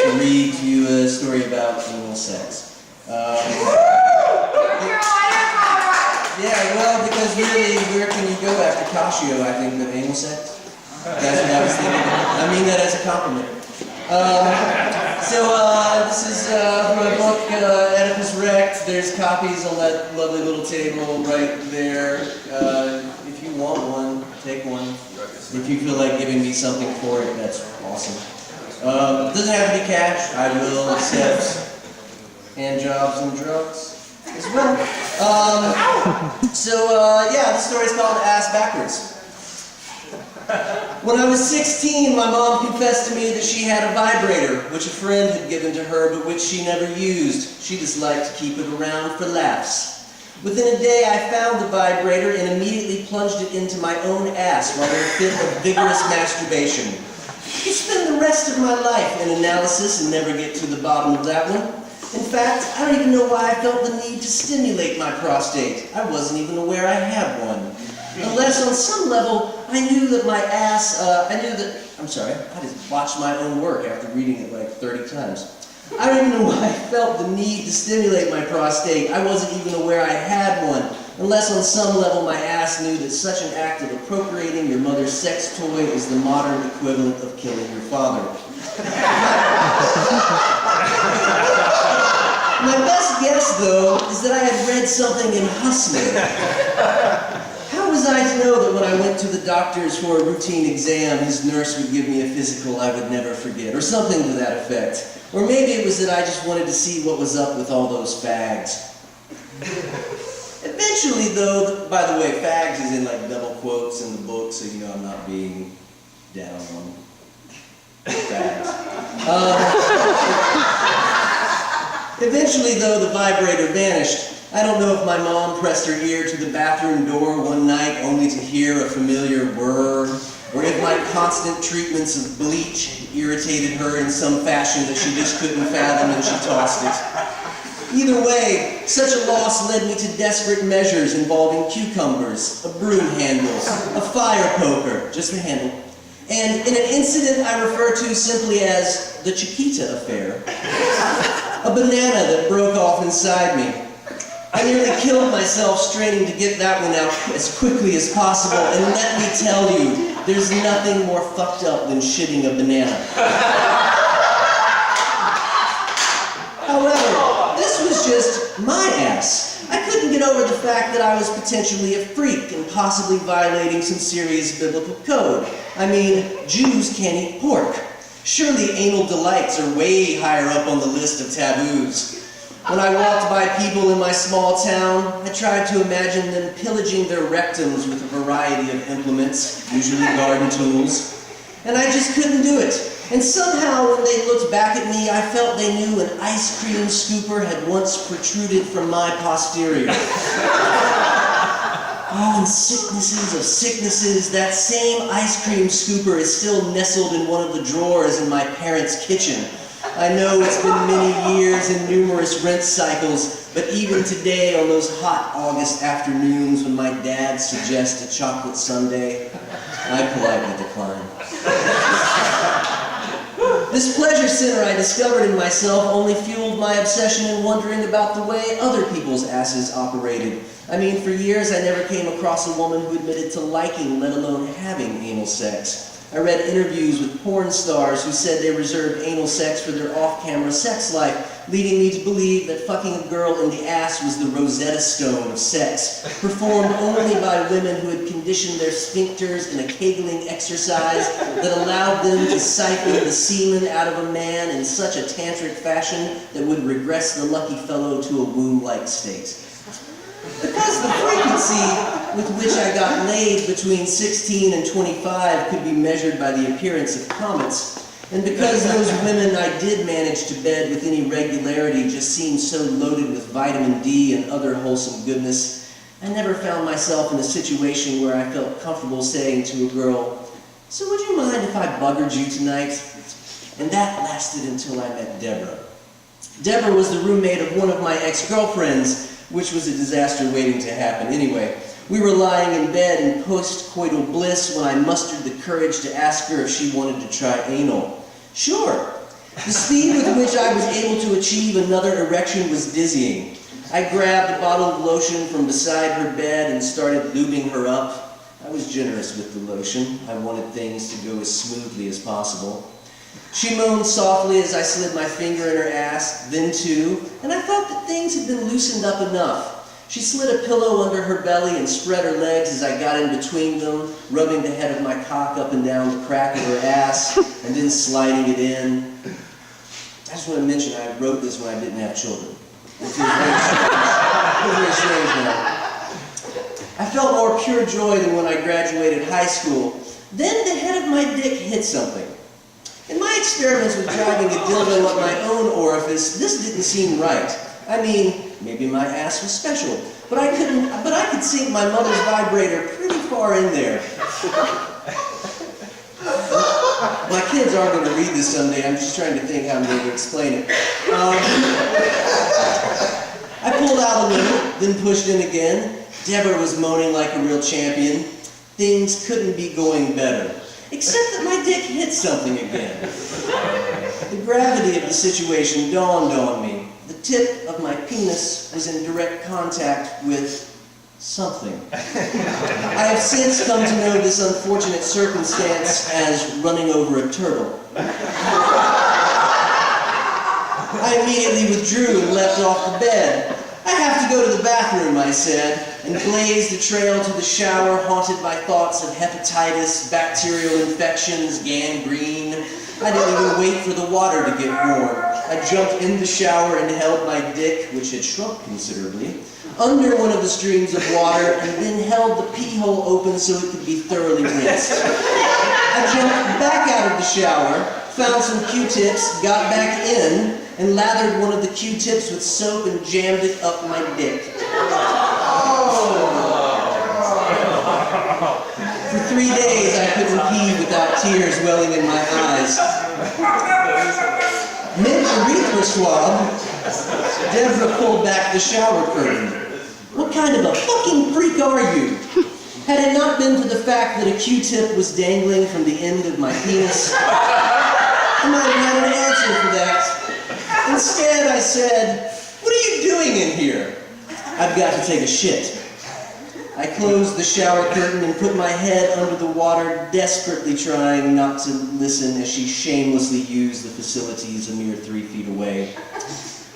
to read to you a story about anal sex. Yeah, well, because really, where can you go after Cascio, I think, with anal sex? That's what I was thinking. I mean that as a compliment. This is from my book, Oedipus Rex. There's copies on that lovely little table right there. If you want one, take one. If you feel like giving me something for it, that's awesome. It doesn't have to be cash. I will accept hand jobs and drugs as well. Yeah, the story's called Ass Backwards. When I was 16, my mom confessed to me that she had a vibrator, which a friend had given to her, but which she never used. She just liked to keep it around for laughs. Within a day, I found the vibrator and immediately plunged it into my own ass while in a fit of vigorous masturbation. I could spend the rest of my life in analysis and never get to the bottom of that one. In fact, I don't even know why I felt the need to stimulate my prostate. I wasn't even aware I had one. Unless on some level, I knew that my ass, I just watched my own work after reading it like 30 times. I don't even know why I felt the need to stimulate my prostate. I wasn't even aware I had one. Unless on some level my ass knew that such an act of appropriating your mother's sex toy is the modern equivalent of killing your father. My best guess, though, is that I had read something in Hustler. How was I to know that when I went to the doctor's for a routine exam, his nurse would give me a physical I would never forget, or something to that effect? Or maybe it was that I just wanted to see what was up with all those fags. Eventually, though, by the way, fags is in like double quotes in the book, so you know I'm not being down on fags. Eventually, though, the vibrator vanished. I don't know if my mom pressed her ear to the bathroom door one night only to hear a familiar whir, or if my constant treatments of bleach irritated her in some fashion that she just couldn't fathom and she tossed it. Either way, such a loss led me to desperate measures involving cucumbers, a broom handle, a fire poker, just a handle, and in an incident I refer to simply as the Chiquita affair, a banana that broke off inside me. I nearly killed myself straining to get that one out as quickly as possible, and let me tell you, there's nothing more fucked up than shitting a banana. However, this was just my ass. I couldn't get over the fact that I was potentially a freak and possibly violating some serious biblical code. I mean, Jews can't eat pork. Surely anal delights are way higher up on the list of taboos. When I walked by people in my small town, I tried to imagine them pillaging their rectums with a variety of implements, usually garden tools, and I just couldn't do it. And somehow, when they looked back at me, I felt they knew an ice cream scooper had once protruded from my posterior. Oh, and sicknesses of sicknesses, that same ice cream scooper is still nestled in one of the drawers in my parents' kitchen. I know it's been many years and numerous rent cycles, but even today on those hot August afternoons when my dad suggests a chocolate sundae, I politely decline. This pleasure center I discovered in myself only fueled my obsession in wondering about the way other people's asses operated. I mean, for years I never came across a woman who admitted to liking, let alone having anal sex. I read interviews with porn stars who said they reserved anal sex for their off-camera sex life, leading me to believe that fucking a girl in the ass was the Rosetta Stone of sex, performed only by women who had conditioned their sphincters in a kegling exercise that allowed them to siphon the semen out of a man in such a tantric fashion that would regress the lucky fellow to a womb-like state. Because the frequency with which I got laid between 16 and 25 could be measured by the appearance of comets, and because those women I did manage to bed with any regularity just seemed so loaded with vitamin D and other wholesome goodness, I never found myself in a situation where I felt comfortable saying to a girl, "So would you mind if I buggered you tonight?" And that lasted until I met Deborah. Deborah was the roommate of one of my ex-girlfriends, which was a disaster waiting to happen anyway. We were lying in bed in post-coital bliss when I mustered the courage to ask her if she wanted to try anal. Sure. The speed with which I was able to achieve another erection was dizzying. I grabbed a bottle of lotion from beside her bed and started lubing her up. I was generous with the lotion. I wanted things to go as smoothly as possible. She moaned softly as I slid my finger in her ass, then two, and I thought that things had been loosened up enough. She slid a pillow under her belly and spread her legs as I got in between them, rubbing the head of my cock up and down the crack of her ass, and then sliding it in. I just want to mention I wrote this when I didn't have children. It feels very strange now. I felt more pure joy than when I graduated high school. Then the head of my dick hit something. In my experiments with driving a dildo up my own orifice, this didn't seem right. I mean, maybe my ass was special, but I could sink my mother's vibrator pretty far in there. My kids are going to read this someday. I'm just trying to think how I'm going to explain it. I pulled out a little, then pushed in again. Deborah was moaning like a real champion. Things couldn't be going better. Except that my dick hit something again. The gravity of the situation dawned on me. The tip of my penis was in direct contact with something. I have since come to know this unfortunate circumstance as running over a turtle. I immediately withdrew and leapt off the bed. I have to go to the bathroom, I said, and blazed a trail to the shower, haunted by thoughts of hepatitis, bacterial infections, gangrene. I didn't even wait for the water to get warm. I jumped in the shower and held my dick, which had shrunk considerably, under one of the streams of water, and then held the pee hole open so it could be thoroughly rinsed. I jumped back out of the shower, found some Q-tips, got back in, and lathered one of the Q-tips with soap and jammed it up my dick. For 3 days I couldn't pee without tears welling in my eyes. Mid-urethra swab, Deborah pulled back the shower curtain. What kind of a fucking freak are you? Had it not been for the fact that a Q-tip was dangling from the end of my penis, I might have had an answer for that. Instead, I said, "What are you doing in here?" "I've got to take a shit." I closed the shower curtain and put my head under the water, desperately trying not to listen as she shamelessly used the facilities a mere 3 feet away.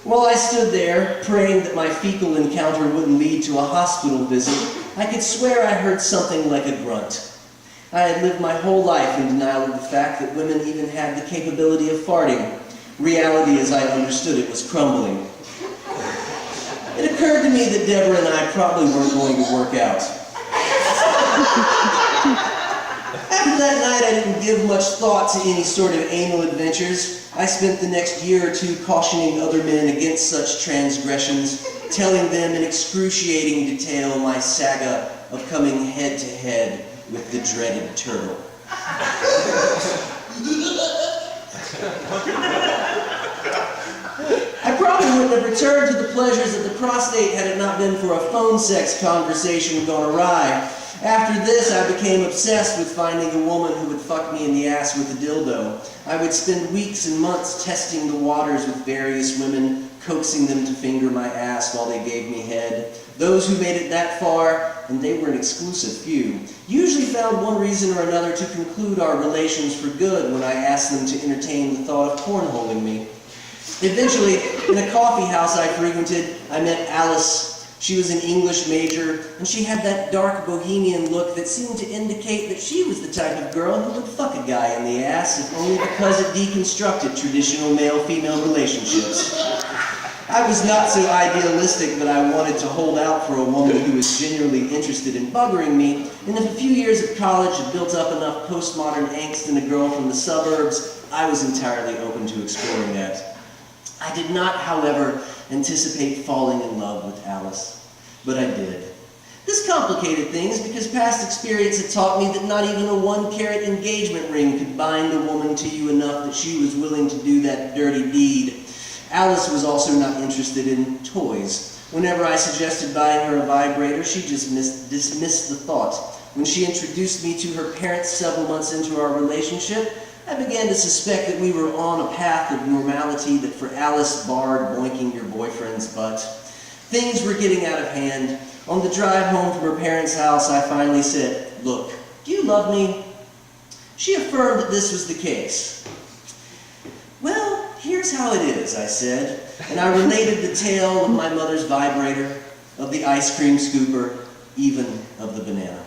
While I stood there, praying that my fecal encounter wouldn't lead to a hospital visit, I could swear I heard something like a grunt. I had lived my whole life in denial of the fact that women even had the capability of farting. Reality as I understood it was crumbling. It occurred to me that Deborah and I probably weren't going to work out. After that night, I didn't give much thought to any sort of anal adventures. I spent the next year or two cautioning other men against such transgressions, telling them in excruciating detail my saga of coming head to head with the dreaded turtle. I probably wouldn't have returned to the pleasures of the prostate had it not been for a phone sex conversation gone awry. After this, I became obsessed with finding a woman who would fuck me in the ass with a dildo. I would spend weeks and months testing the waters with various women, coaxing them to finger my ass while they gave me head. Those who made it that far, and they were an exclusive few, usually found one reason or another to conclude our relations for good when I asked them to entertain the thought of cornholing me. Eventually, in a coffee house I frequented, I met Alice. She was an English major, and she had that dark bohemian look that seemed to indicate that she was the type of girl who would fuck a guy in the ass, if only because it deconstructed traditional male-female relationships. I was not so idealistic that I wanted to hold out for a woman who was genuinely interested in buggering me, and if a few years at college had built up enough postmodern angst in a girl from the suburbs, I was entirely open to exploring that. I did not, however, anticipate falling in love with Alice, but I did. This complicated things because past experience had taught me that not even a 1-carat engagement ring could bind a woman to you enough that she was willing to do that dirty deed. Alice was also not interested in toys. Whenever I suggested buying her a vibrator, she just dismissed the thought. When she introduced me to her parents several months into our relationship, I began to suspect that we were on a path of normality that for Alice barred boinking your boyfriend's butt. Things were getting out of hand. On the drive home from her parents' house, I finally said, "Look, do you love me?" She affirmed that this was the case. "Well, here's how it is," I said, and I related the tale of my mother's vibrator, of the ice cream scooper, even of the banana.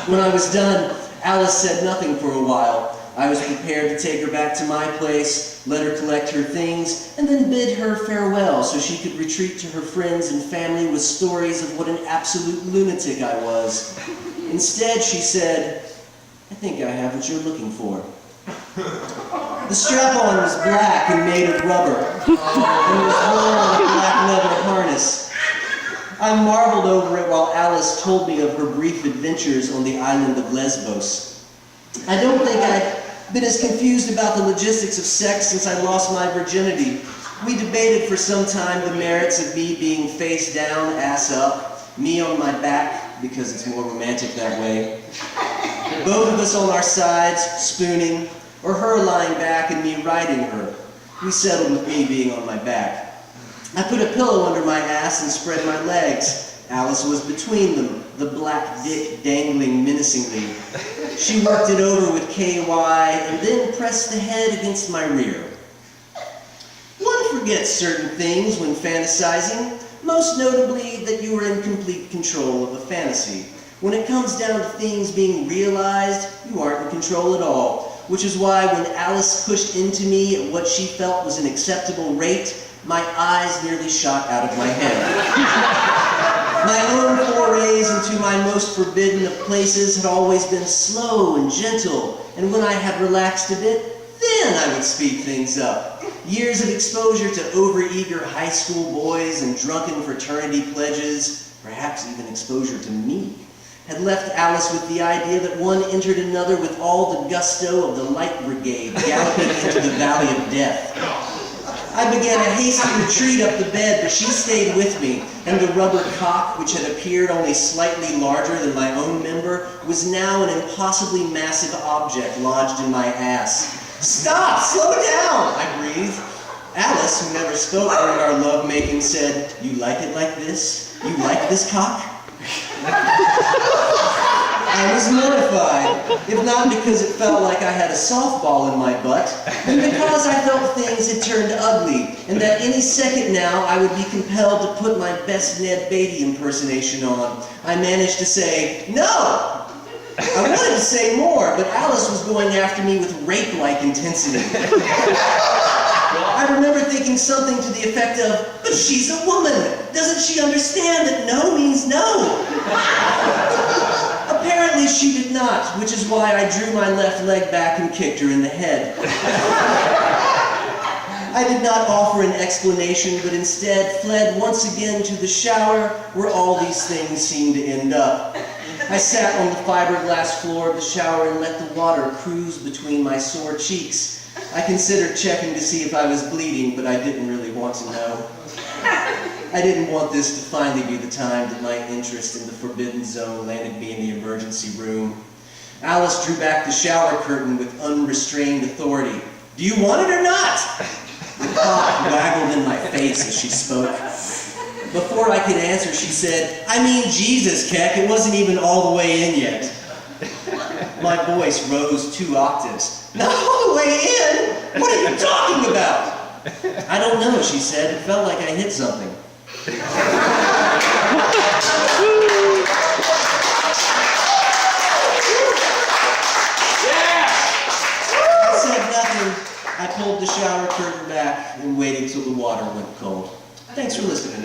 When I was done, Alice said nothing for a while. I was prepared to take her back to my place, let her collect her things, and then bid her farewell so she could retreat to her friends and family with stories of what an absolute lunatic I was. Instead, she said, "I think I have what you're looking for." The strap-on was black and made of rubber, and was worn on a black leather harness. I marveled over it while Alice told me of her brief adventures on the island of Lesbos. I don't think I'd been as confused about the logistics of sex since I lost my virginity. We debated for some time the merits of me being face down, ass up, me on my back, because it's more romantic that way. Both of us on our sides, spooning, or her lying back and me riding her. We settled with me being on my back. I put a pillow under my ass and spread my legs. Alice was between them, the black dick dangling menacingly. She worked it over with KY and then pressed the head against my rear. One forgets certain things when fantasizing, most notably that you are in complete control of a fantasy. When it comes down to things being realized, you aren't in control at all, which is why when Alice pushed into me at what she felt was an acceptable rate, my eyes nearly shot out of my head. My own forays into my most forbidden of places had always been slow and gentle, and when I had relaxed a bit, then I would speed things up. Years of exposure to overeager high school boys and drunken fraternity pledges, perhaps even exposure to me, had left Alice with the idea that one entered another with all the gusto of the light brigade galloping into the valley of death. I began a hasty retreat up the bed, but she stayed with me, and the rubber cock, which had appeared only slightly larger than my own member, was now an impossibly massive object lodged in my ass. "Stop! Slow down!" I breathed. Alice, who never spoke during our lovemaking, said, "You like it like this? You like this cock?" I was mortified, if not because it felt like I had a softball in my butt, but because I felt things had turned ugly, and that any second now I would be compelled to put my best Ned Beatty impersonation on. I managed to say, "No!" I wanted to say more, but Alice was going after me with rape-like intensity. I remember thinking something to the effect of, "But she's a woman. Doesn't she understand that no means no?" Apparently she did not, which is why I drew my left leg back and kicked her in the head. I did not offer an explanation, but instead fled once again to the shower, where all these things seemed to end up. I sat on the fiberglass floor of the shower and let the water cruise between my sore cheeks. I considered checking to see if I was bleeding, but I didn't really want to know. I didn't want this to finally be the time that my interest in the forbidden zone landed me in the emergency room. Alice drew back the shower curtain with unrestrained authority. "Do you want it or not?" The cock waggled in my face as she spoke. Before I could answer, she said, "I mean, Jesus, Keck, it wasn't even all the way in yet." My voice rose 2 octaves. "Not all the way in? What are you talking about?" "I don't know," she said. "It felt like I hit something." I said nothing. I pulled the shower curtain back and waited till the water went cold. Thanks for listening.